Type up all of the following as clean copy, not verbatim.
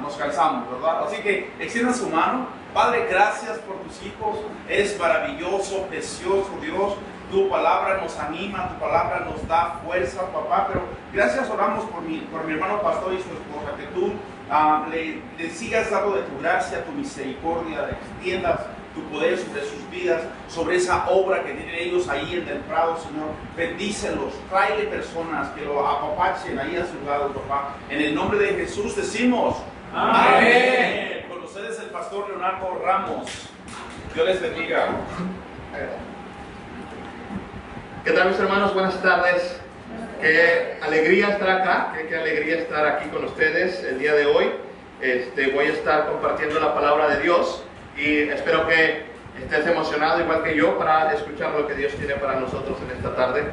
nos cansamos, ¿verdad? Así que extiendan su mano. Padre, gracias por tus hijos. Eres maravilloso, precioso Dios. Tu palabra nos anima, tu palabra nos da fuerza, papá. Pero gracias oramos por mi hermano pastor y su esposa, que tú le sigas dando de tu gracia, tu misericordia, de extiendas tu poder sobre sus vidas, sobre esa obra que tienen ellos ahí en el Prado, Señor. Bendícelos, tráele personas que lo apapachen ahí a su lado, papá. En el nombre de Jesús decimos amén. Con ustedes el pastor Leonardo Ramos. Dios les bendiga. ¿Qué tal, mis hermanos? Buenas tardes. Qué alegría estar acá, qué alegría estar aquí con ustedes el día de hoy. Voy a estar compartiendo la palabra de Dios y espero que estés emocionado igual que yo para escuchar lo que Dios tiene para nosotros en esta tarde.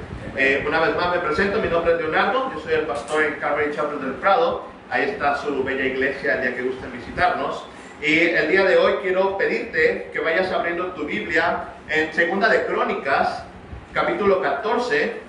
Una vez más me presento, mi nombre es Leonardo, yo soy el pastor en Calvary Chapel del Prado. Ahí está su bella iglesia el día que gusten visitarnos. Y el día de hoy quiero pedirte que vayas abriendo tu Biblia en Segunda de Crónicas, capítulo 14.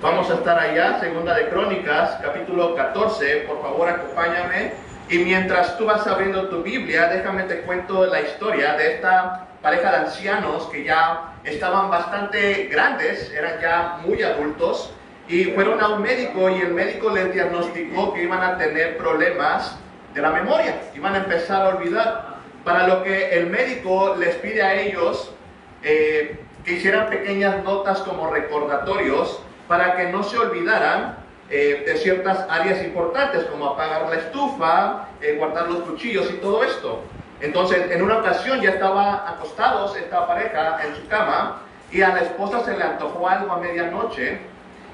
Vamos a estar allá, Segunda de Crónicas, capítulo 14. Por favor, acompáñame. Y mientras tú vas abriendo tu Biblia, déjame te cuento la historia de esta pareja de ancianos que ya estaban bastante grandes, eran ya muy adultos, y fueron a un médico y el médico les diagnosticó que iban a tener problemas de la memoria, iban a empezar a olvidar, para lo que el médico les pide a ellos que hicieran pequeñas notas como recordatorios para que no se olvidaran de ciertas áreas importantes, como apagar la estufa, guardar los cuchillos y todo esto. Entonces, en una ocasión ya estaban acostados esta pareja en su cama y a la esposa se le antojó algo a medianoche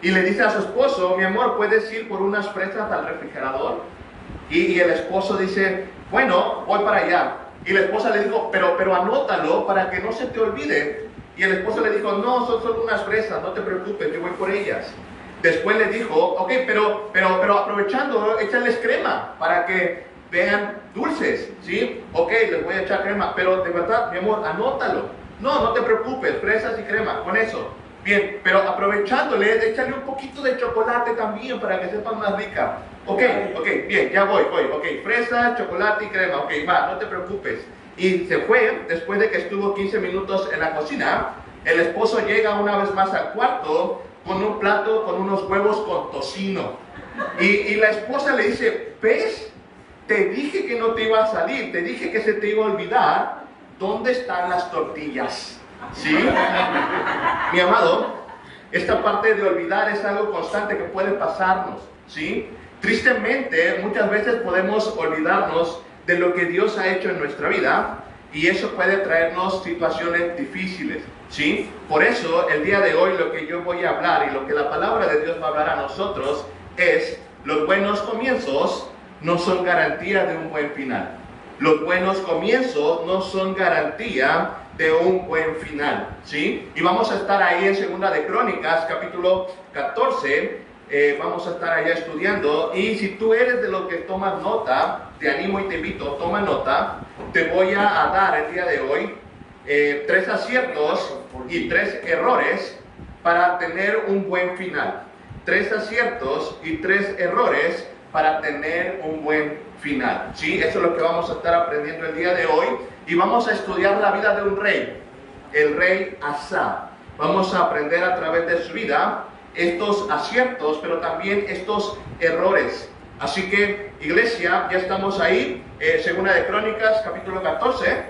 y le dice a su esposo: mi amor, ¿puedes ir por unas fresas al refrigerador? Y el esposo dice: bueno, voy para allá. Y la esposa le dijo: pero anótalo para que no se te olvide. Y el esposo le dijo: no, son solo unas fresas, no te preocupes, yo voy por ellas. Después le dijo: ok, pero aprovechando, échales crema para que vean dulces, ¿sí? Ok, les voy a echar crema, pero de verdad, mi amor, anótalo. No te preocupes, fresas y crema, con eso. Bien, pero aprovechándole, échale un poquito de chocolate también para que sepan más rica. Ok, bien, ya voy, ok, fresa, chocolate y crema, ok, va, no te preocupes. Y se fue. Después de que estuvo 15 minutos en la cocina, el esposo llega una vez más al cuarto con un plato con unos huevos con tocino. Y la esposa le dice: ¿ves? Te dije que no te iba a salir, te dije que se te iba a olvidar. ¿Dónde están las tortillas? ¿Sí? Mi amado, esta parte de olvidar es algo constante que puede pasarnos, ¿sí? Tristemente, muchas veces podemos olvidarnos de lo que Dios ha hecho en nuestra vida y eso puede traernos situaciones difíciles, ¿sí? Por eso, el día de hoy lo que yo voy a hablar y lo que la palabra de Dios va a hablar a nosotros es: los buenos comienzos no son garantía de un buen final. Los buenos comienzos no son garantía de un buen final, ¿sí? Y vamos a estar ahí en Segunda de Crónicas, capítulo 14, vamos a estar allá estudiando. Y si tú eres de los que tomas nota, te animo y te invito, toma nota. Te voy a dar el día de hoy 3 aciertos y 3 errores para tener un buen final. 3 aciertos y 3 errores para tener un buen final, ¿sí? Eso es lo que vamos a estar aprendiendo el día de hoy. Y vamos a estudiar la vida de un rey, el rey Asa. Vamos a aprender a través de su vida estos aciertos, pero también estos errores. Así que, iglesia, ya estamos ahí, Segunda de Crónicas, capítulo 14.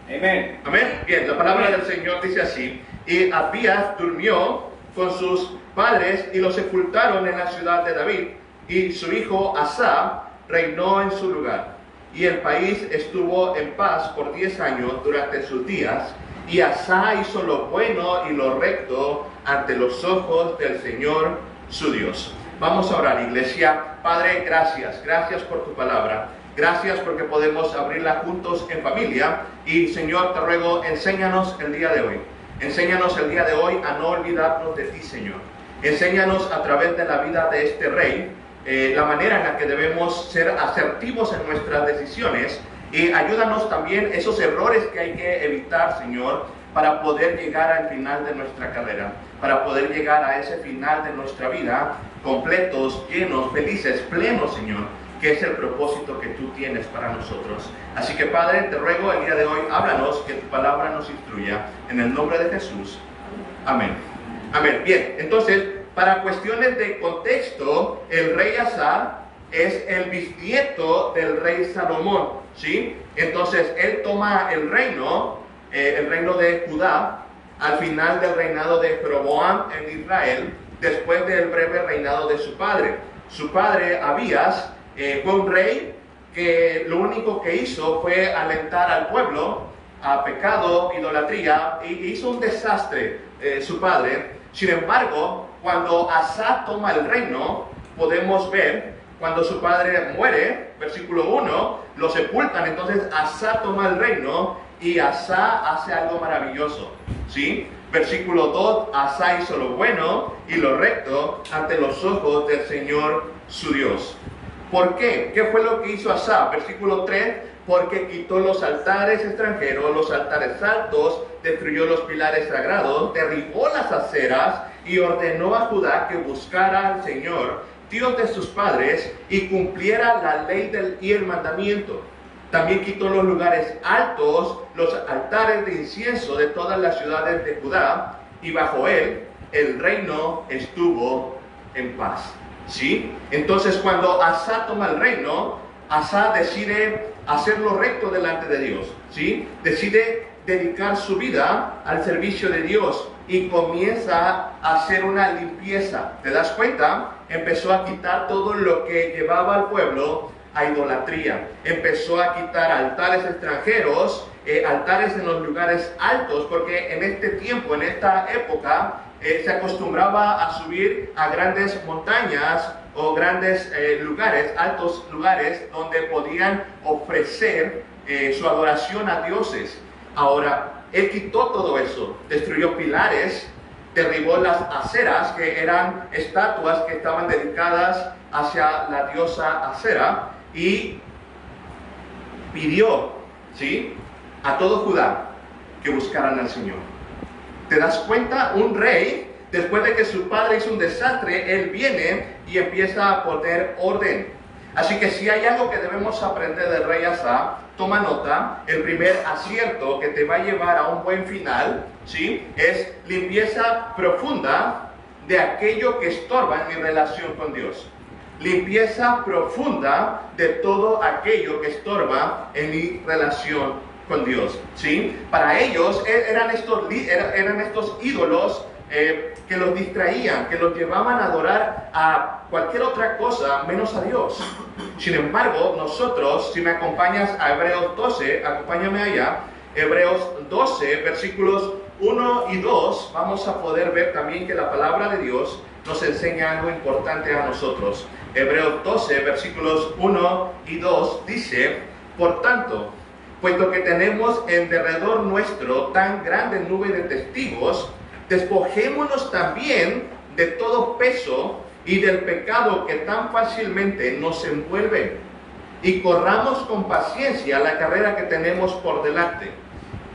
Amén. Amén. Bien, la palabra del Señor dice así: y Abías durmió con sus padres y los sepultaron en la ciudad de David, y su hijo Asa reinó en su lugar. Y el país estuvo en paz por 10 años durante sus días, y Asa hizo lo bueno y lo recto ante los ojos del Señor su Dios. Vamos a orar, iglesia. Padre, gracias por tu palabra. Gracias porque podemos abrirla juntos en familia. Y Señor, te ruego, enséñanos el día de hoy. Enséñanos el día de hoy a no olvidarnos de ti, Señor. Enséñanos a través de la vida de este rey la manera en la que debemos ser asertivos en nuestras decisiones, y ayúdanos también esos errores que hay que evitar, Señor, para poder llegar al final de nuestra carrera, para poder llegar a ese final de nuestra vida completos, llenos, felices, plenos, Señor, que es el propósito que tú tienes para nosotros. Así que, Padre, te ruego el día de hoy, háblanos, que tu palabra nos instruya, en el nombre de Jesús. Amén. Amén. Bien, entonces, para cuestiones de contexto, el rey Asa es el bisnieto del rey Salomón, ¿sí? Entonces, él toma el reino de Judá, al final del reinado de Jeroboam en Israel, después del breve reinado de su padre. Su padre, Abías, fue un rey que lo único que hizo fue alentar al pueblo a pecado, idolatría, y hizo un desastre su padre. Sin embargo, cuando Asa toma el reino, podemos ver, cuando su padre muere, versículo 1, lo sepultan, entonces Asa toma el reino y Asa hace algo maravilloso, ¿sí? Versículo 2, Asa hizo lo bueno y lo recto ante los ojos del Señor su Dios. ¿Por qué? ¿Qué fue lo que hizo Asa? Versículo 3, porque quitó los altares extranjeros, los altares altos, destruyó los pilares sagrados, derribó las aceras y ordenó a Judá que buscara al Señor, Dios de sus padres, y cumpliera la ley y el mandamiento. También quitó los lugares altos, los altares de incienso de todas las ciudades de Judá, y bajo él el reino estuvo en paz. ¿Sí? Entonces, cuando Asa toma el reino, Asa decide hacer lo recto delante de Dios, ¿sí? Decide dedicar su vida al servicio de Dios y comienza a hacer una limpieza. ¿Te das cuenta? Empezó a quitar todo lo que llevaba al pueblo a idolatría. Empezó a quitar altares extranjeros, altares en los lugares altos, porque en este tiempo, en esta época, se acostumbraba a subir a grandes montañas o grandes lugares, altos lugares, donde podían ofrecer su adoración a dioses. Ahora, él quitó todo eso, destruyó pilares, derribó las aceras, que eran estatuas que estaban dedicadas hacia la diosa Acera, y pidió, ¿sí?, a todo Judá que buscaran al Señor. ¿Te das cuenta? Un rey, después de que su padre hizo un desastre, él viene y empieza a poner orden. Así que si hay algo que debemos aprender del rey Asa, toma nota. El primer acierto que te va a llevar a un buen final, ¿sí?, es limpieza profunda de aquello que estorba en mi relación con Dios. Limpieza profunda de todo aquello que estorba en mi relación con Dios, ¿sí? Para ellos eran estos ídolos que los distraían, que los llevaban a adorar a cualquier otra cosa menos a Dios. Sin embargo, nosotros, si me acompañas a Hebreos 12, acompáñame allá, Hebreos 12, versículos 1 y 2, vamos a poder ver también que la palabra de Dios nos enseña algo importante a nosotros. Hebreos 12, versículos 1 y 2 dice: por tanto, puesto que tenemos en derredor nuestro tan grande nube de testigos, despojémonos también de todo peso y del pecado que tan fácilmente nos envuelve, y corramos con paciencia la carrera que tenemos por delante,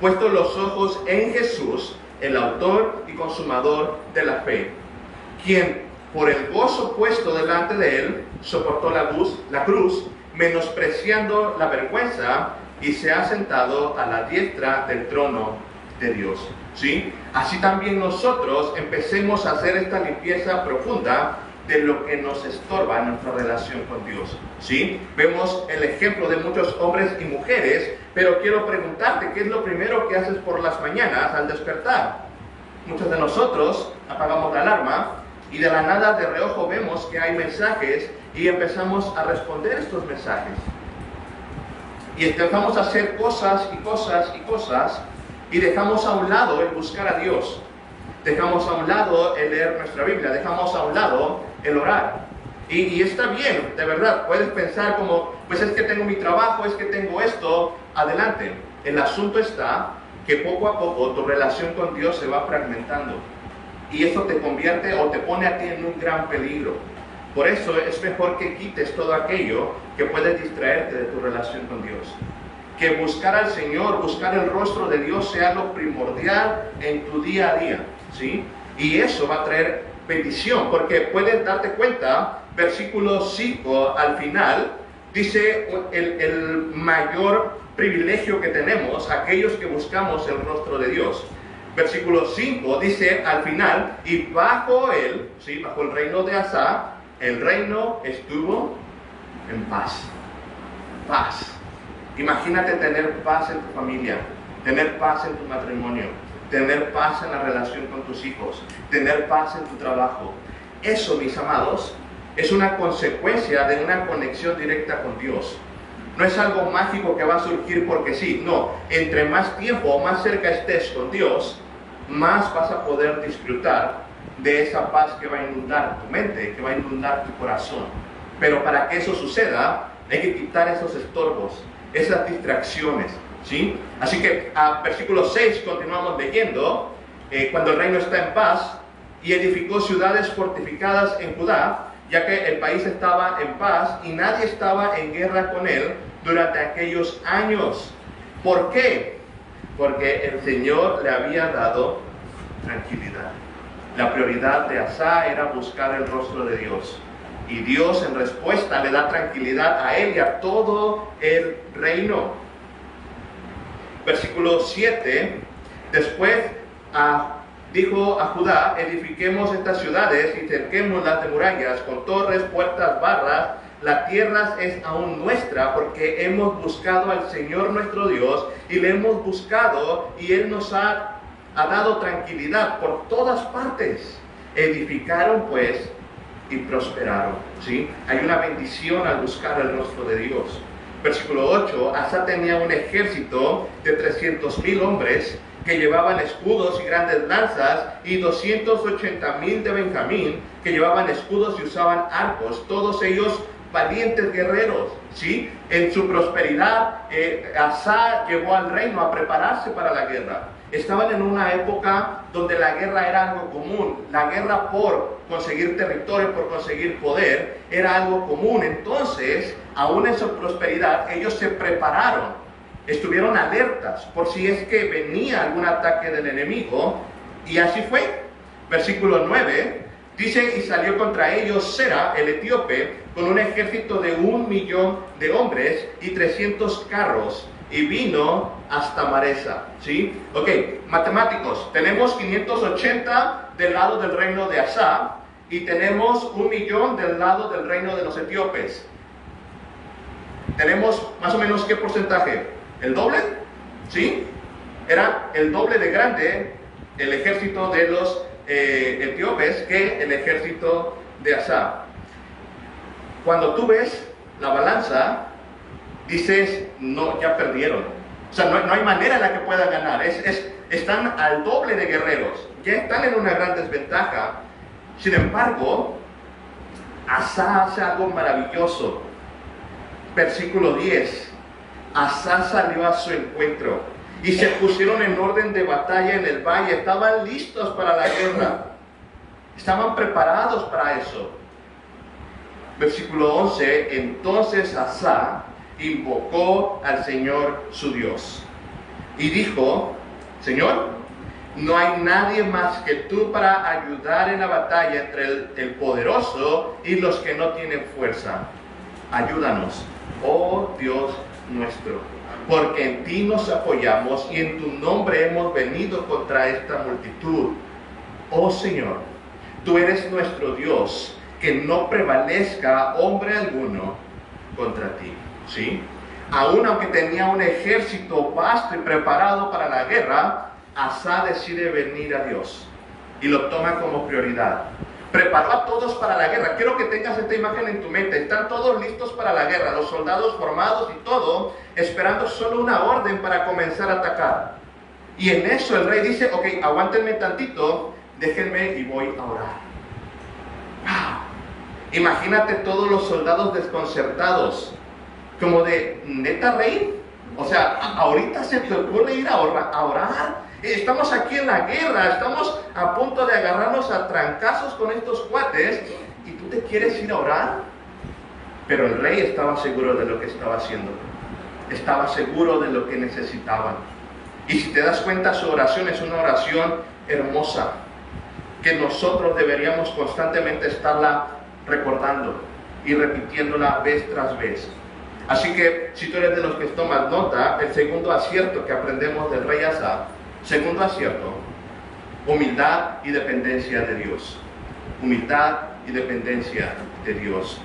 puestos los ojos en Jesús, el autor y consumador de la fe, quien por el gozo puesto delante de él soportó la cruz, menospreciando la vergüenza, y se ha sentado a la diestra del trono de Dios. ¿Sí? Así también nosotros empecemos a hacer esta limpieza profunda de lo que nos estorba en nuestra relación con Dios. ¿Sí? Vemos el ejemplo de muchos hombres y mujeres, pero quiero preguntarte, ¿qué es lo primero que haces por las mañanas al despertar? Muchos de nosotros apagamos la alarma y de la nada, de reojo, vemos que hay mensajes y empezamos a responder estos mensajes. Y empezamos a hacer cosas y cosas y cosas, y dejamos a un lado el buscar a Dios. Dejamos a un lado el leer nuestra Biblia, dejamos a un lado el orar. Y está bien, de verdad, puedes pensar como, pues es que tengo mi trabajo, es que tengo esto, adelante. El asunto está que poco a poco tu relación con Dios se va fragmentando. Y eso te convierte o te pone a ti en un gran peligro. Por eso es mejor que quites todo aquello que puede distraerte de tu relación con Dios. que buscar al Señor, buscar el rostro de Dios sea lo primordial en tu día a día, ¿sí? Y eso va a traer bendición, porque puedes darte cuenta, versículo 5 al final, dice el mayor privilegio que tenemos, aquellos que buscamos el rostro de Dios. Versículo 5 dice al final, y bajo él, ¿sí? Bajo el reino de Asa, el reino estuvo en paz. Paz. Imagínate tener paz en tu familia, tener paz en tu matrimonio, tener paz en la relación con tus hijos, tener paz en tu trabajo. Eso, mis amados, es una consecuencia de una conexión directa con Dios. No es algo mágico que va a surgir porque sí, no. Entre más tiempo o más cerca estés con Dios, más vas a poder disfrutar de esa paz que va a inundar tu mente, que va a inundar tu corazón. Pero para que eso suceda, hay que quitar esos estorbos, esas distracciones, ¿sí? Así que a versículo 6 continuamos leyendo, cuando el reino está en paz, y edificó ciudades fortificadas en Judá, ya que el país estaba en paz y nadie estaba en guerra con él durante aquellos años. ¿Por qué? Porque el Señor le había dado tranquilidad. La prioridad de Asa era buscar el rostro de Dios. Y Dios en respuesta le da tranquilidad a él y a todo el reino. Versículo 7, después dijo a Judá, edifiquemos estas ciudades y cerquémoslas de murallas con torres, puertas, barras. La tierra es aún nuestra porque hemos buscado al Señor nuestro Dios y le hemos buscado y Él nos ha dado tranquilidad por todas partes. Edificaron pues y prosperaron, ¿sí? Hay una bendición al buscar el rostro de Dios. Versículo 8, Asa tenía un ejército de 300,000 hombres que llevaban escudos y grandes lanzas, y 280,000 de Benjamín que llevaban escudos y usaban arcos, todos ellos valientes guerreros, ¿sí? En su prosperidad, Asa llevó al reino a prepararse para la guerra. Estaban en una época donde la guerra era algo común. La guerra por conseguir territorio, por conseguir poder, era algo común. Entonces, aún en su prosperidad, ellos se prepararon. Estuvieron alertas por si es que venía algún ataque del enemigo, y así fue. Versículo 9 dice, y salió contra ellos Sera, el etíope, con un ejército de 1,000,000 de hombres y 300 carros, y vino hasta Maresa, ¿sí? Ok, matemáticos, tenemos 580 del lado del reino de Asa, y tenemos 1,000,000 del lado del reino de los etíopes. Tenemos más o menos ¿qué porcentaje? ¿El doble? ¿Sí? Era el doble de grande el ejército de los etíopes que el ejército de Asa. Cuando tú ves la balanza, dices, no, ya perdieron. O sea, no hay manera en la que puedan ganar. Están al doble de guerreros. Ya están en una gran desventaja. Sin embargo, Asa hace algo maravilloso. Versículo 10. Asa salió a su encuentro y se pusieron en orden de batalla en el valle. Estaban listos para la guerra. Estaban preparados para eso. Versículo 11. Entonces Asa invocó al Señor su Dios y dijo, Señor, no hay nadie más que tú para ayudar en la batalla entre el poderoso y los que no tienen fuerza. Ayúdanos, oh Dios nuestro, porque en ti nos apoyamos y en tu nombre hemos venido contra esta multitud. Oh Señor, tú eres nuestro Dios, que no prevalezca hombre alguno contra ti. ¿Sí? Aún aunque tenía un ejército vasto y preparado para la guerra, Asa decide venir a Dios y lo toma como prioridad. Preparó a todos para la guerra. Quiero que tengas esta imagen en tu mente. Están todos listos para la guerra, los soldados formados y todo, esperando solo una orden para comenzar a atacar. Y en eso el rey dice, ok, aguántenme tantito, déjenme y voy a orar. ¡Wow! Imagínate todos los soldados desconcertados, como de, ¿neta, rey? O sea, ¿ahorita se te ocurre ir a orar? Estamos aquí en la guerra, estamos a punto de agarrarnos a trancazos con estos cuates, ¿y tú te quieres ir a orar? Pero el rey estaba seguro de lo que estaba haciendo. estaba seguro de lo que necesitaban. Y si te das cuenta, su oración es una oración hermosa, que nosotros deberíamos constantemente estarla recordando y repitiéndola vez tras vez. Así que, si tú eres de los que tomas nota, el segundo acierto que aprendemos del rey Asa, segundo acierto, humildad y dependencia de Dios. Humildad y dependencia de Dios.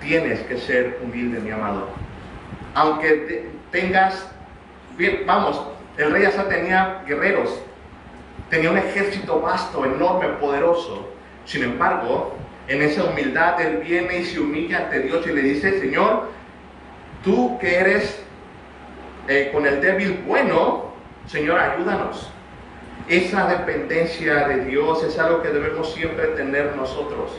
Tienes que ser humilde, mi amado. Aunque tengas, bien, vamos, el rey Asa tenía guerreros, tenía un ejército vasto, enorme, poderoso. Sin embargo, en esa humildad él viene y se humilla ante Dios y le dice: Señor, tú que eres con el débil bueno, Señor, ayúdanos. Esa dependencia de Dios es algo que debemos siempre tener nosotros.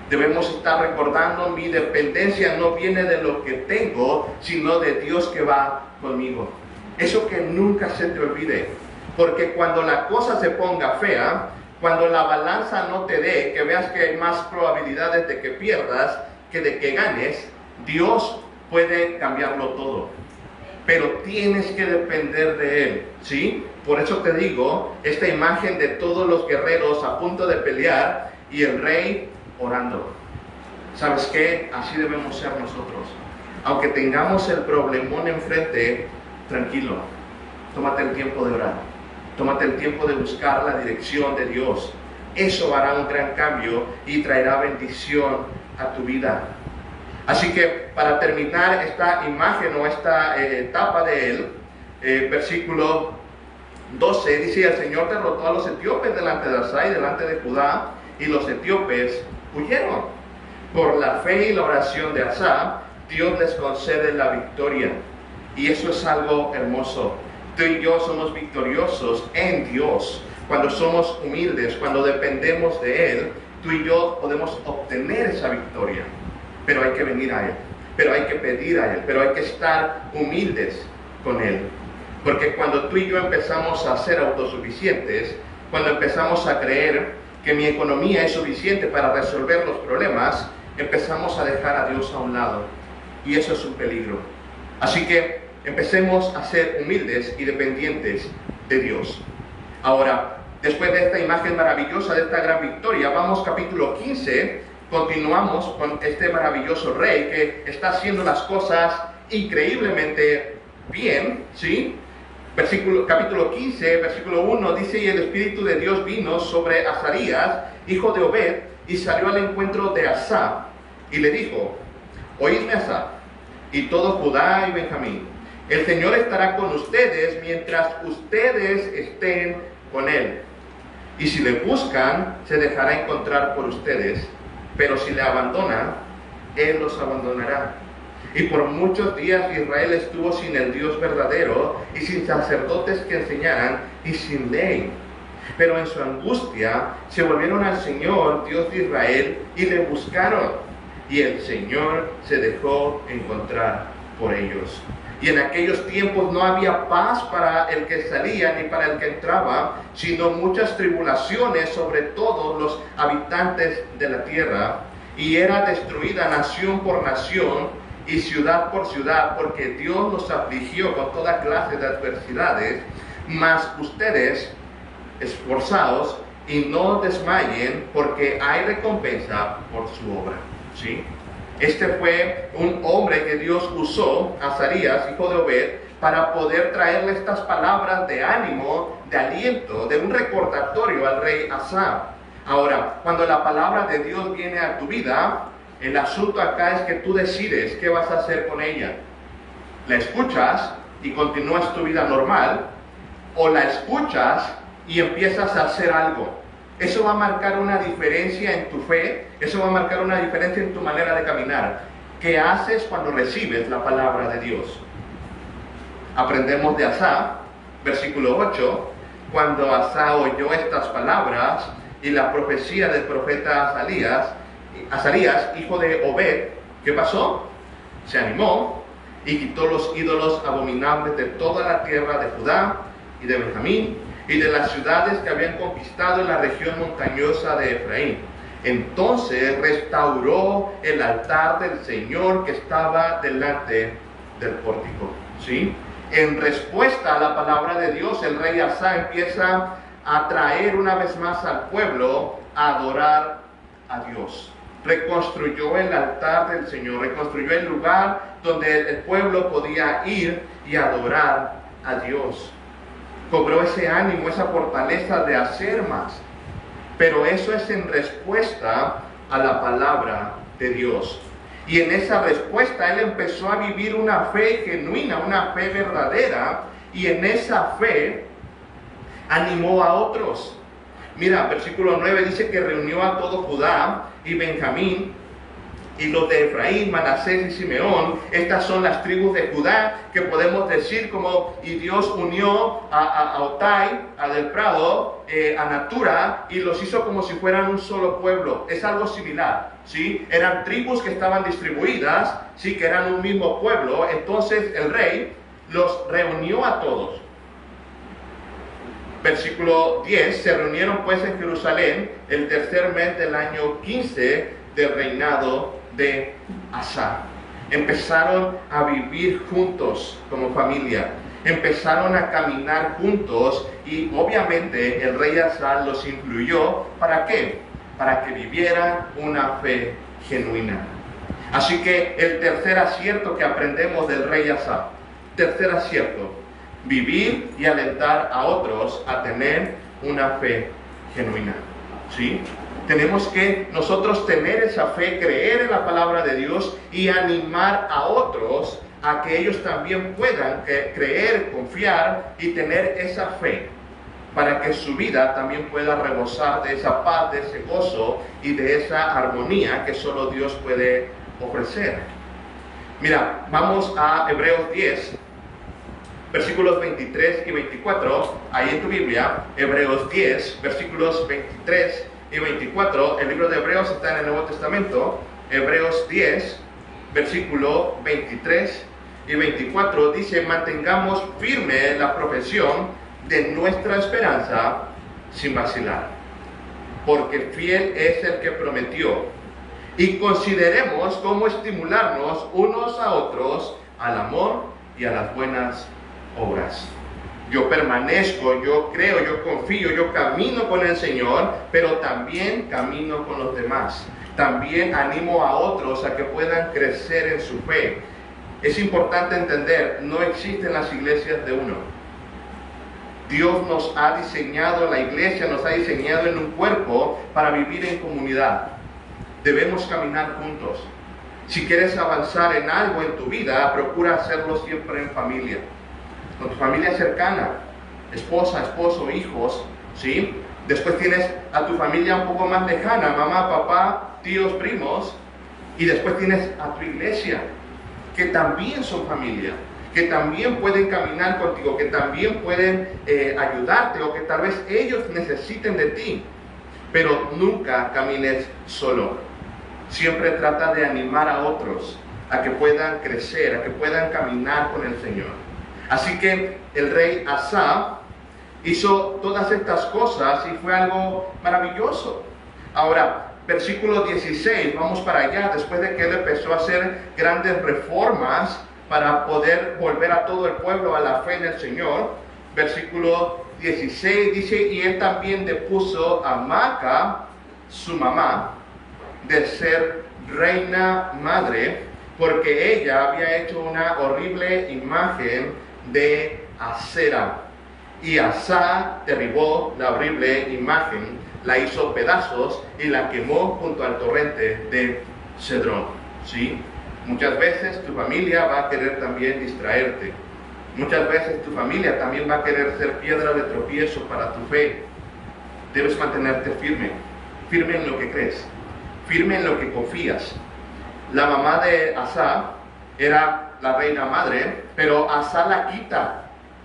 Debemos estar recordando: mi dependencia no viene de lo que tengo, sino de Dios que va conmigo. Eso que nunca se te olvide, porque cuando la cosa se ponga fea, cuando la balanza no te dé, que veas que hay más probabilidades de que pierdas que de que ganes, Dios puede cambiarlo todo. Pero tienes que depender de Él, ¿sí? Por eso te digo, esta imagen de todos los guerreros a punto de pelear y el rey orando. ¿Sabes qué? Así debemos ser nosotros. Aunque tengamos el problemón enfrente, tranquilo, tómate el tiempo de orar, tómate el tiempo de buscar la dirección de Dios. Eso hará un gran cambio y traerá bendición a tu vida. Así que para terminar esta imagen o esta etapa de él, versículo 12 dice: el Señor derrotó a los etíopes delante de Asa y delante de Judá, y los etíopes huyeron. Por la fe y la oración de Asa, Dios les concede la victoria. Y eso es algo hermoso. Tú y yo somos victoriosos en Dios. Cuando somos humildes, cuando dependemos de Él, tú y yo podemos obtener esa victoria. Pero hay que venir a Él, pero hay que pedir a Él, pero hay que estar humildes con Él. Porque cuando tú y yo empezamos a ser autosuficientes, cuando empezamos a creer que mi economía es suficiente para resolver los problemas, empezamos a dejar a Dios a un lado. Y eso es un peligro. Así que empecemos a ser humildes y dependientes de Dios. Ahora, después de esta imagen maravillosa, de esta gran victoria, vamos capítulo 15, continuamos con este maravilloso rey que está haciendo las cosas increíblemente bien, ¿sí? Capítulo 15, versículo 1, dice: y el Espíritu de Dios vino sobre Azarías, hijo de Obed, y salió al encuentro de Asa, y le dijo: oídme, Asa, y todo Judá y Benjamín, el Señor estará con ustedes mientras ustedes estén con Él. Y si le buscan, se dejará encontrar por ustedes, pero si le abandonan, Él los abandonará. Y por muchos días Israel estuvo sin el Dios verdadero, y sin sacerdotes que enseñaran, y sin ley. Pero en su angustia se volvieron al Señor, Dios de Israel, y le buscaron. Y el Señor se dejó encontrar por ellos. Y en aquellos tiempos no había paz para el que salía ni para el que entraba, sino muchas tribulaciones sobre todos los habitantes de la tierra. Y era destruida nación por nación y ciudad por ciudad, porque Dios los afligió con toda clase de adversidades. Mas ustedes, esforzaos y no desmayen, porque hay recompensa por su obra. ¿Sí? Este fue un hombre que Dios usó, Azarías, hijo de Obed, para poder traerle estas palabras de ánimo, de aliento, de un recordatorio al rey Asa. Ahora, cuando la palabra de Dios viene a tu vida, el asunto acá es que tú decides qué vas a hacer con ella. ¿La escuchas y continúas tu vida normal? ¿O la escuchas y empiezas a hacer algo? Eso va a marcar una diferencia en tu fe, eso va a marcar una diferencia en tu manera de caminar. ¿Qué haces cuando recibes la palabra de Dios? Aprendemos de Asa, versículo 8, cuando Asa oyó estas palabras y la profecía del profeta Azarías, hijo de Obed, ¿qué pasó? Se animó y quitó los ídolos abominables de toda la tierra de Judá y de Benjamín, y de las ciudades que habían conquistado en la región montañosa de Efraín. Entonces restauró el altar del Señor que estaba delante del pórtico. ¿sí? En respuesta a la palabra de Dios, el rey Asa empieza a traer una vez más al pueblo a adorar a Dios. Reconstruyó el altar del Señor, reconstruyó el lugar donde el pueblo podía ir y adorar a Dios. Cobró ese ánimo, esa fortaleza de hacer más. Pero eso es en respuesta a la palabra de Dios. Y en esa respuesta él empezó a vivir una fe genuina, una fe verdadera, y en esa fe animó a otros. Mira, versículo 9 dice que reunió a todo Judá y Benjamín, y los de Efraín, Manasés y Simeón. Estas son las tribus de Judá, que podemos decir como, y Dios unió a Otai, a Del Prado, a Natura, y los hizo como si fueran un solo pueblo. Es algo similar, ¿sí? Eran tribus que estaban distribuidas, ¿sí? Que eran un mismo pueblo. Entonces el rey los reunió a todos. Versículo 10, se reunieron pues en Jerusalén el tercer mes del año 15 del reinado de Asa. Empezaron a vivir juntos como familia, empezaron a caminar juntos, y obviamente el rey Asa los incluyó. ¿Para qué? Para que vivieran una fe genuina. Así que el tercer acierto que aprendemos del rey Asa, tercer acierto: vivir y alentar a otros a tener una fe genuina, ¿sí? Tenemos que nosotros tener esa fe, creer en la palabra de Dios y animar a otros a que ellos también puedan creer, confiar y tener esa fe, para que su vida también pueda rebosar de esa paz, de ese gozo y de esa armonía que solo Dios puede ofrecer. Mira, vamos a Hebreos 10, versículos 23 y 24, ahí en tu Biblia. Hebreos 10, versículos 23 y 24, el libro de Hebreos está en el Nuevo Testamento. Hebreos 10, versículo 23 y 24, dice: mantengamos firme la profesión de nuestra esperanza sin vacilar, porque fiel es el que prometió. Y consideremos cómo estimularnos unos a otros al amor y a las buenas obras. Yo permanezco, yo creo, yo confío, yo camino con el Señor, pero también camino con los demás. También animo a otros a que puedan crecer en su fe. Es importante entender, no existen las iglesias de uno. Dios nos ha diseñado, la iglesia nos ha diseñado en un cuerpo para vivir en comunidad. Debemos caminar juntos. Si quieres avanzar en algo en tu vida, procura hacerlo siempre en familia, con tu familia cercana, esposa, esposo, hijos, ¿sí? Después tienes a tu familia un poco más lejana, mamá, papá, tíos, primos, y después tienes a tu iglesia, que también son familia, que también pueden caminar contigo, que también pueden ayudarte, o que tal vez ellos necesiten de ti. Pero nunca camines solo. Siempre trata de animar a otros a que puedan crecer, a que puedan caminar con el Señor. Así que el rey Asa hizo todas estas cosas y fue algo maravilloso. Ahora, versículo 16, vamos para allá. Después de que él empezó a hacer grandes reformas para poder volver a todo el pueblo a la fe en el Señor, versículo 16 dice: y él también depuso a Maaca, su mamá, de ser reina madre, porque ella había hecho una horrible imagen de Asera. Y Asa derribó la horrible imagen, la hizo pedazos y la quemó junto al torrente de Cedrón. ¿Sí? Muchas veces tu familia va a querer también distraerte. Muchas veces tu familia también va a querer ser piedra de tropiezo para tu fe. Debes mantenerte firme, firme en lo que crees, firme en lo que confías. La mamá de Asa era la reina madre, pero Asa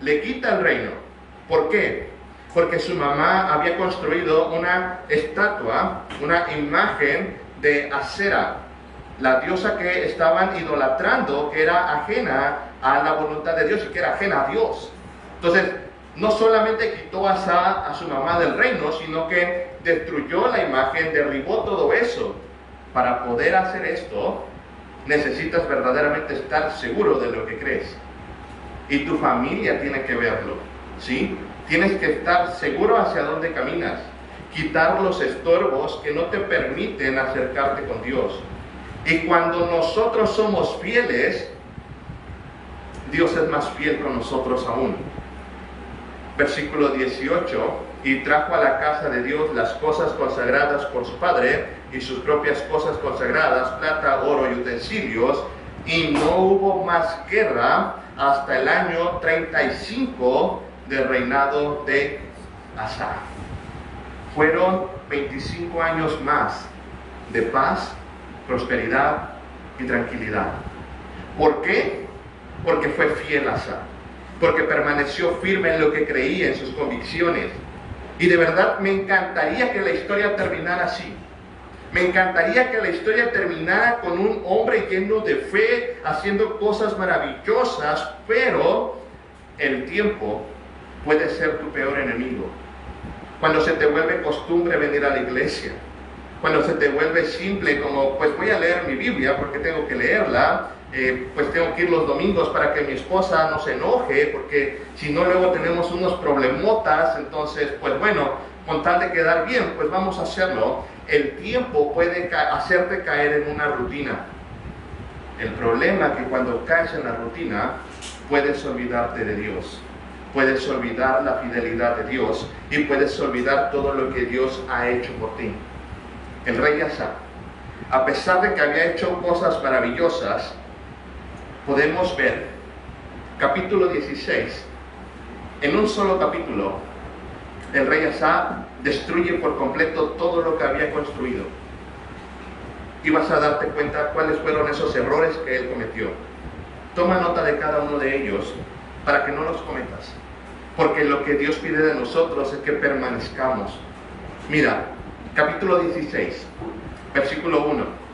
le quita el reino. ¿Por qué? Porque su mamá había construido una estatua, una imagen de Asera, la diosa que estaban idolatrando, que era ajena a la voluntad de Dios y que era ajena a Dios. Entonces, no solamente quitó a Asa, a su mamá, del reino, sino que destruyó la imagen, derribó todo eso. Para poder hacer esto, necesitas verdaderamente estar seguro de lo que crees. y tu familia tiene que verlo, ¿sí? Tienes que estar seguro hacia dónde caminas, quitar los estorbos que no te permiten acercarte con Dios. Y cuando nosotros somos fieles, Dios es más fiel con nosotros aún. Versículo 18, y trajo a la casa de Dios las cosas consagradas por su padre y sus propias cosas consagradas, plata, oro y utensilios, y no hubo más guerra hasta el año 35 del reinado de Asa. Fueron 25 años más de paz, prosperidad y tranquilidad. ¿Por qué? Porque fue fiel a Asa, porque permaneció firme en lo que creía, en sus convicciones. Y de verdad me encantaría que la historia terminara así. Me encantaría que la historia terminara con un hombre lleno de fe, haciendo cosas maravillosas, pero el tiempo puede ser tu peor enemigo. Cuando se te vuelve costumbre venir a la iglesia, cuando se te vuelve simple como, pues voy a leer mi Biblia porque tengo que leerla, pues tengo que ir los domingos para que mi esposa no se enoje, porque si no luego tenemos unos problemotas, entonces pues bueno, con tal de quedar bien, pues vamos a hacerlo. El tiempo puede hacerte caer en una rutina. El problema es que cuando caes en la rutina, puedes olvidarte de Dios, puedes olvidar la fidelidad de Dios y puedes olvidar todo lo que Dios ha hecho por ti. El rey Asa, a pesar de que había hecho cosas maravillosas, podemos ver, capítulo 16, en un solo capítulo, el rey Asa destruye por completo todo lo que había construido. Y vas a darte cuenta cuáles fueron esos errores que él cometió. Toma nota de cada uno de ellos para que no los cometas. Porque lo que Dios pide de nosotros es que permanezcamos. Mira, capítulo 16, versículo 1.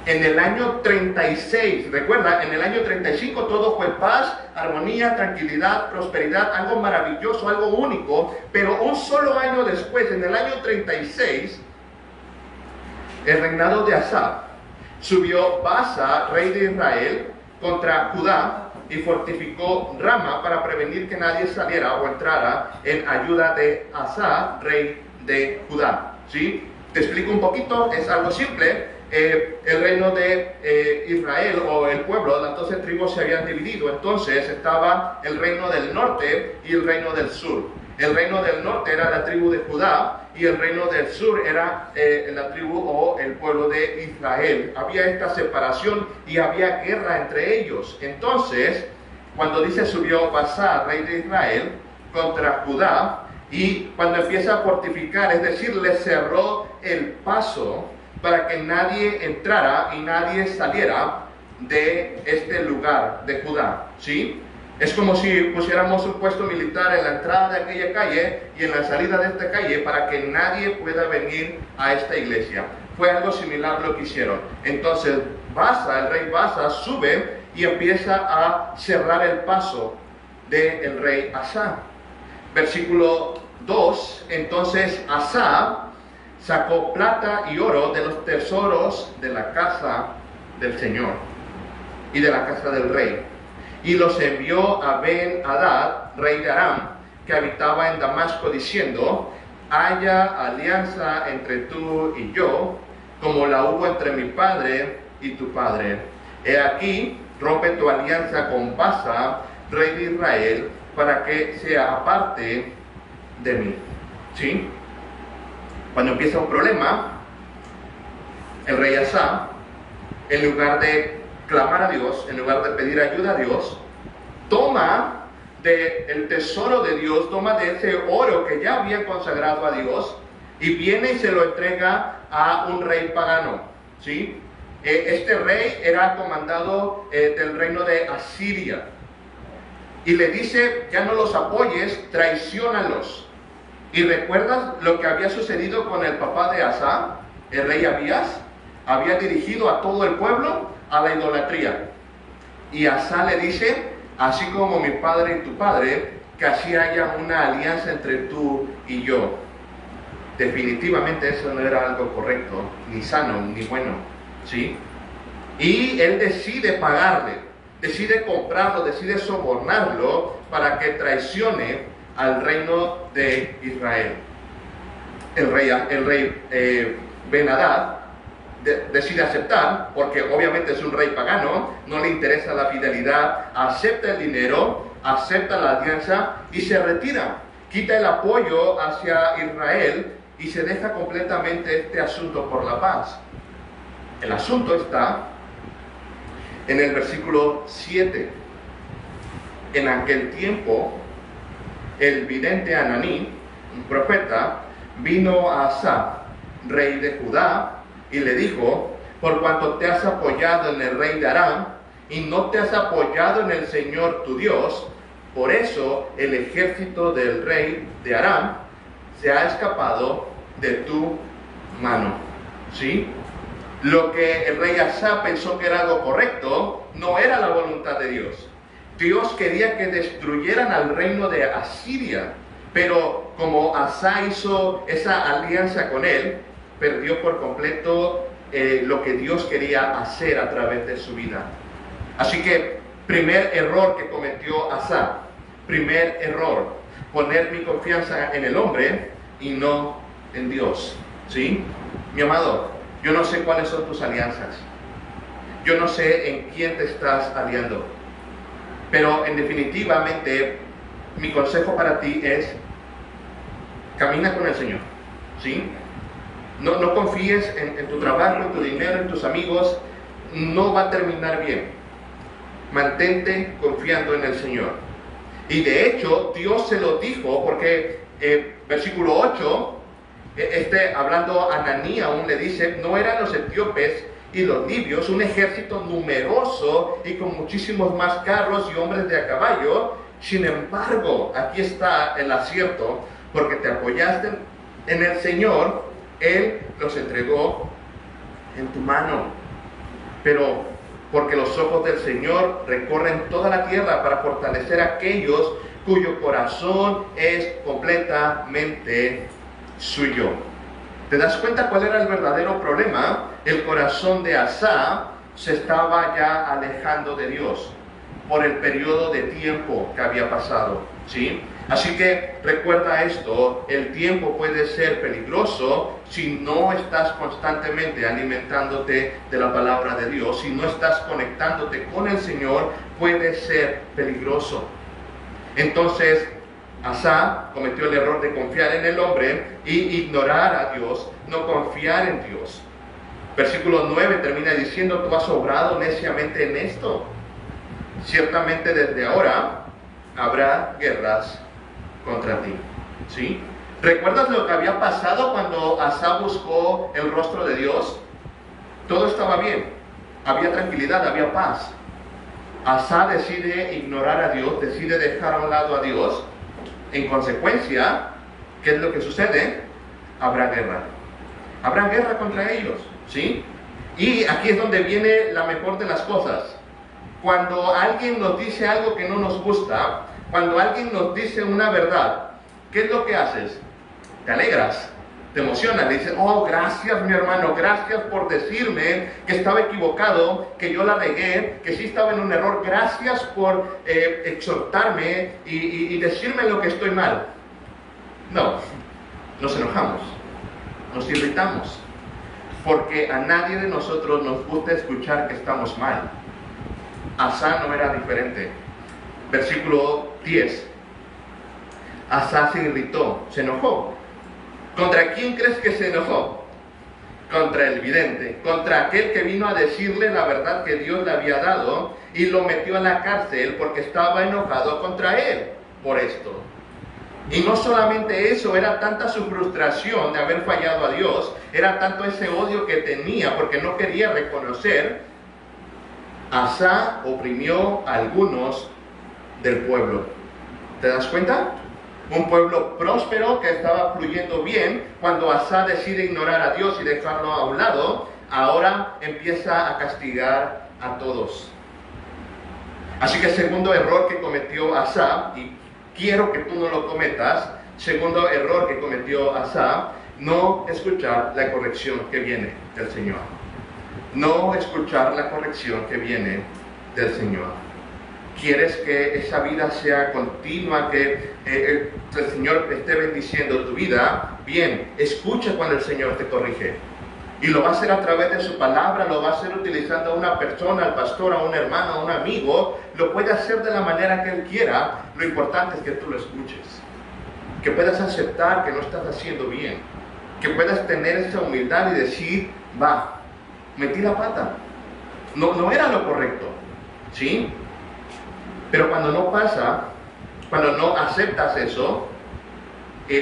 En el año 36, recuerda, en el año 35 todo fue paz, armonía, tranquilidad, prosperidad, algo maravilloso, algo único, pero un solo año después, en el año 36, el reinado de Asa, subió Baasa, rey de Israel, contra Judá y fortificó Rama para prevenir que nadie saliera o entrara en ayuda de Asa, rey de Judá. ¿Sí? Te explico un poquito, es algo simple. El reino de Israel o el pueblo, las 12 tribus se habían dividido. Entonces estaba el reino del norte y el reino del sur. El reino del norte era la tribu de Judá y el reino del sur era la tribu o el pueblo de Israel. Había esta separación y había guerra entre ellos. Entonces, cuando dice subió Baasa, rey de Israel, contra Judá, y cuando empieza a fortificar, es decir, le cerró el paso para que nadie entrara y nadie saliera de este lugar de Judá, ¿sí? Es como si pusiéramos un puesto militar en la entrada de aquella calle y en la salida de esta calle para que nadie pueda venir a esta iglesia. Fue algo similar lo que hicieron. Entonces Baasa, el rey Baasa, sube y empieza a cerrar el paso del rey Asa. Versículo 2, entonces Asa sacó plata y oro de los tesoros de la casa del Señor y de la casa del rey, y los envió a Ben-Hadad, rey de Aram, que habitaba en Damasco, diciendo: haya alianza entre tú y yo, como la hubo entre mi padre y tu padre. He aquí, rompe tu alianza con Baasa, rey de Israel, para que sea aparte de mí. ¿Sí? Cuando empieza un problema, el rey Asa, en lugar de clamar a Dios, en lugar de pedir ayuda a Dios, toma del tesoro de Dios, toma de ese oro que ya había consagrado a Dios, y viene y se lo entrega a un rey pagano. ¿Sí? Este rey era comandado del reino de Asiria, y le dice: ya no los apoyes, traiciónalos. ¿Y recuerdas lo que había sucedido con el papá de Asa, el rey Abías? Había dirigido a todo el pueblo a la idolatría. Y Asa le dice: así como mi padre y tu padre, que así haya una alianza entre tú y yo. Definitivamente eso no era algo correcto, ni sano, ni bueno, ¿sí? Y él decide pagarle. decide comprarlo, decide sobornarlo para que traicione al reino de Israel. El rey Ben-Hadad decide aceptar, porque obviamente es un rey pagano, no le interesa la fidelidad, acepta el dinero, acepta la alianza y se retira, quita el apoyo hacia Israel y se deja completamente este asunto por la paz. El asunto está en el versículo 7. En aquel tiempo, el vidente Ananí, un profeta, vino a Asa, rey de Judá, y le dijo: por cuanto te has apoyado en el rey de Aram, y no te has apoyado en el Señor tu Dios, por eso el ejército del rey de Aram se ha escapado de tu mano. ¿Sí? Lo que el rey Asa pensó que era algo correcto, no era la voluntad de Dios. Dios quería que destruyeran al reino de Asiria, pero como Asa hizo esa alianza con él, perdió por completo lo que Dios quería hacer a través de su vida. Así que, primer error que cometió Asa, primer error, poner mi confianza en el hombre y no en Dios. ¿Sí? Mi amado, yo no sé cuáles son tus alianzas. Yo no sé en quién te estás aliando. Pero en definitivamente, mi consejo para ti es: camina con el Señor. ¿Sí? No confíes en tu trabajo, en tu dinero, en tus amigos. No va a terminar bien. Mantente confiando en el Señor. Y de hecho, Dios se lo dijo, porque versículo 8, hablando a Ananí aún le dice: no eran los etíopes y los libios un ejército numeroso y con muchísimos más carros y hombres de a caballo. Sin embargo, aquí está el acierto: porque te apoyaste en el Señor, Él los entregó en tu mano. Pero porque los ojos del Señor recorren toda la tierra para fortalecer a aquellos cuyo corazón es completamente suyo. ¿Te das cuenta cuál era el verdadero problema? El corazón de Asa se estaba ya alejando de Dios por el periodo de tiempo que había pasado, ¿sí? Así que recuerda esto: el tiempo puede ser peligroso si no estás constantemente alimentándote de la palabra de Dios, si no estás conectándote con el Señor, puede ser peligroso. Entonces, Asa cometió el error de confiar en el hombre y ignorar a Dios, no confiar en Dios. Versículo 9 termina diciendo: tú has obrado neciamente en esto. Ciertamente desde ahora habrá guerras contra ti. ¿Sí? ¿Recuerdas lo que había pasado cuando Asa buscó el rostro de Dios? Todo estaba bien, había tranquilidad, había paz. Asa decide ignorar a Dios, decide dejar a un lado a Dios. En consecuencia, ¿qué es lo que sucede? Habrá guerra. Habrá guerra contra ellos, ¿sí? Y aquí es donde viene la mejor de las cosas. Cuando alguien nos dice algo que no nos gusta, cuando alguien nos dice una verdad, ¿qué es lo que haces? Te alegras, te emocionas, le dices: oh, gracias mi hermano, gracias por decirme que estaba equivocado, que yo la regué, que sí estaba en un error, gracias por exhortarme y decirme lo que estoy mal. No, nos enojamos, nos irritamos, porque a nadie de nosotros nos gusta escuchar que estamos mal. Asa no era diferente. Versículo 10. Asa se irritó, se enojó. ¿Contra quién crees que se enojó? Contra el vidente, contra aquel que vino a decirle la verdad que Dios le había dado y lo metió en la cárcel porque estaba enojado contra él por esto. Y no solamente eso, era tanta su frustración de haber fallado a Dios, era tanto ese odio que tenía porque no quería reconocer. Asa oprimió a algunos del pueblo. ¿Te das cuenta? Un pueblo próspero que estaba fluyendo bien. Cuando Asa decide ignorar a Dios y dejarlo a un lado, ahora empieza a castigar a todos. Así que el segundo error que cometió Asa, y quiero que tú no lo cometas, segundo error que cometió Asa: no escuchar la corrección que viene del Señor. No escuchar la corrección que viene del Señor. ¿Quieres que esa vida sea continua, que el Señor esté bendiciendo tu vida? Bien, escucha cuando el Señor te corrige. Y lo va a hacer a través de su palabra, lo va a hacer utilizando a una persona, al pastor, a un hermano, a un amigo. Lo puede hacer de la manera que Él quiera. Lo importante es que tú lo escuches. Que puedas aceptar que no estás haciendo bien. Que puedas tener esa humildad y decir, va, metí la pata. No era lo correcto. ¿Sí? Pero cuando no pasa, cuando no aceptas eso,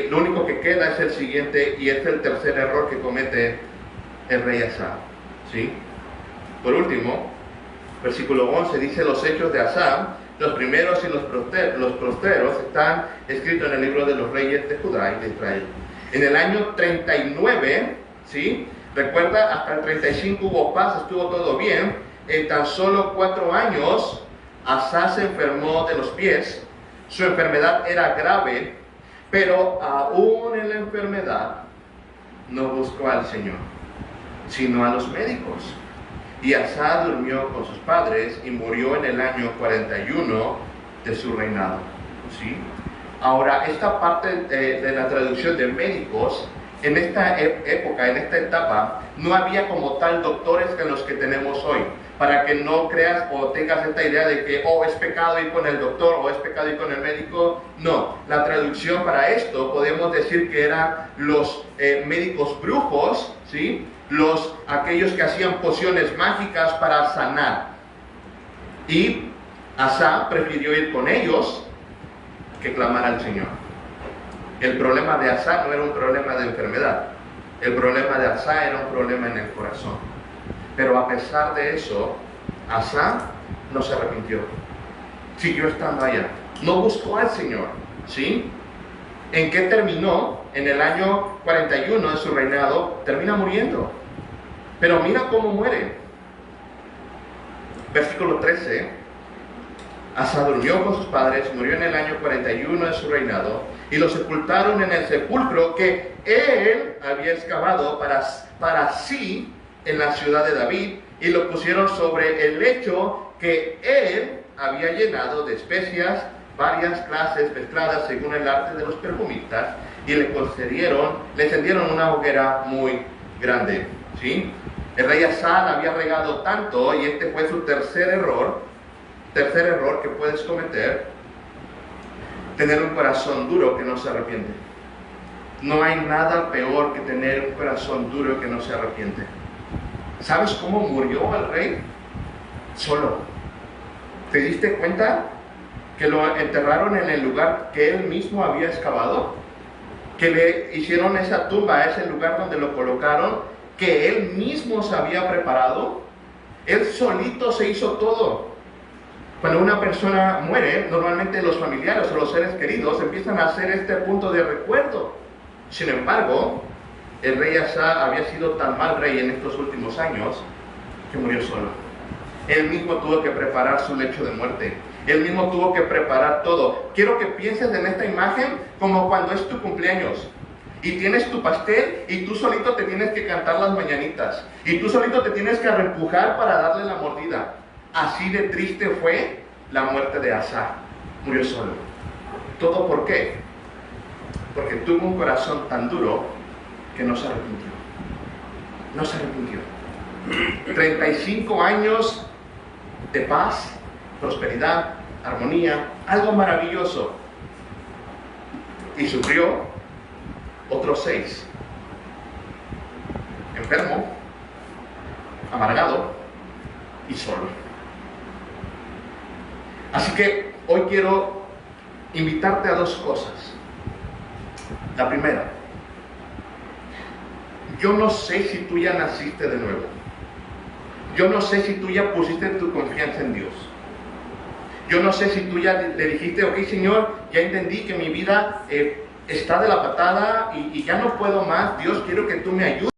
lo único que queda es el siguiente, y es el tercer error que comete el rey Asa. ¿Sí? Por último, versículo 11 dice: los hechos de Asa, los primeros y los postreros, están escritos en el libro de los reyes de Judá y de Israel. En el año 39, ¿sí? Recuerda, hasta el 35 hubo paz, estuvo todo bien. En tan solo 4 años, Asa se enfermó de los pies. Su enfermedad era grave, pero aún en la enfermedad no buscó al Señor, sino a los médicos. Y Asa durmió con sus padres y murió en el año 41 de su reinado. ¿Sí? Ahora, esta parte de la traducción de médicos, en esta época, en esta etapa, no había como tal doctores que los que tenemos hoy. Para que no creas o tengas esta idea de que es pecado ir con el doctor o es pecado ir con el médico. No, la traducción para esto podemos decir que eran los médicos brujos, ¿sí? Aquellos que hacían pociones mágicas para sanar. Y Asa prefirió ir con ellos que clamar al Señor. El problema de Asa no era un problema de enfermedad. El problema de Asa era un problema en el corazón. Pero a pesar de eso, Asa no se arrepintió. Siguió estando allá. No buscó al Señor. ¿Sí? ¿En qué terminó? En el año 41 de su reinado, termina muriendo. Pero mira cómo muere. Versículo 13. Asa durmió con sus padres, murió en el año 41 de su reinado, y lo sepultaron en el sepulcro que él había excavado para sí en la ciudad de David, y lo pusieron sobre el lecho que él había llenado de especias, varias clases mezcladas según el arte de los perfumistas, y le encendieron una hoguera muy grande. ¿Sí? El rey Asa había regado tanto, y este fue su tercer error que puedes cometer: tener un corazón duro que no se arrepiente. No hay nada peor que tener un corazón duro que no se arrepiente. ¿Sabes cómo murió el rey? Solo. ¿Te diste cuenta que lo enterraron en el lugar que él mismo había excavado? Que le hicieron esa tumba, ese lugar donde lo colocaron, que él mismo se había preparado. Él solito se hizo todo. Cuando una persona muere, normalmente los familiares o los seres queridos empiezan a hacer este punto de recuerdo. Sin embargo, el rey Asa había sido tan mal rey en estos últimos años que murió solo. Él mismo tuvo que preparar su lecho de muerte. Él mismo tuvo que preparar todo. Quiero que pienses en esta imagen como cuando es tu cumpleaños y tienes tu pastel y tú solito te tienes que cantar las mañanitas y tú solito te tienes que reempujar para darle la mordida. Así de triste fue la muerte de Asa. Murió solo. ¿Todo por qué? Porque tuvo un corazón tan duro que no se arrepintió. No se arrepintió. 35 años de paz, prosperidad, armonía, algo maravilloso. Y sufrió otros 6. Enfermo, amargado y solo. Así que hoy quiero invitarte a 2 cosas. La primera, yo no sé si tú ya naciste de nuevo. Yo no sé si tú ya pusiste tu confianza en Dios. Yo no sé si tú ya le dijiste: ok, Señor, ya entendí que mi vida está de la patada y ya no puedo más. Dios, quiero que tú me ayudes.